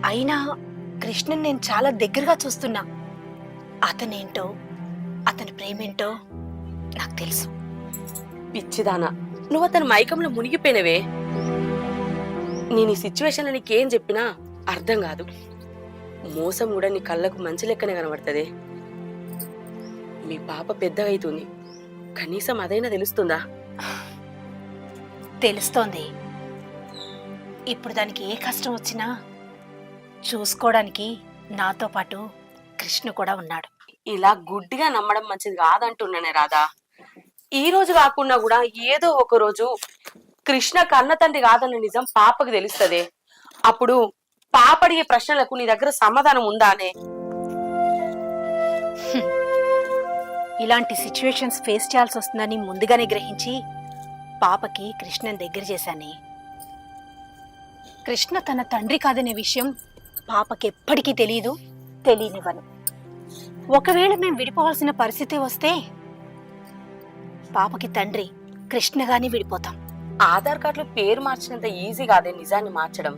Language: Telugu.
అయినా కృష్ణన్ నేను చాలా దగ్గరగా చూస్తున్నా. అతనేంటో, అతని ప్రేమేంటో నాకు తెలుసు. పిచ్చిదానా, నువ్వు అతని మైకంలో మునిగిపోయినవే. నేను ఈ సిచ్యువేషన్లో నీకేం చెప్పినా అర్థం కాదు. మోసం కూడా నీ కళ్ళకు మంచి లెక్కనే కనబడుతుంది. మీ పాప పెద్దగా అవుతుంది, కనీసం అదైనా తెలుస్తుందా? తెలుస్తోంది. ఇప్పుడు దానికి ఏ కష్టం వచ్చినా చూసుకోవడానికి నాతో పాటు కృష్ణ కూడా ఉన్నాడు. ఇలా గుడ్డిగా నమ్మడం మంచిది కాదంటున్నానే రాధా. ఈ రోజు కాకుండా కూడా ఏదో ఒక రోజు కృష్ణ కన్న తండ్రి కాదన్న నిజం పాపకు తెలుస్తుంది. అప్పుడు పాప అడిగే ప్రశ్నలకు నీ దగ్గర సమాధానం ఉందానే? ఇలాంటి సిచ్యువేషన్స్ ఫేస్ చేయాల్సి వస్తుందని ముందుగానే గ్రహించి పాపకి కృష్ణని దగ్గర చేశానే. కృష్ణ తన తండ్రి కాదనే విషయం పాపకి ఎప్పటికీ తెలియనివ్వను. ఒకవేళ మేము విడిపోవాల్సిన పరిస్థితి వస్తే పాపకి తండ్రి కృష్ణగానే విడిపోతాం. ఆధార్ కార్డులో పేరు మార్చినంత ఈజీ కాదే నిజాన్ని మార్చడం.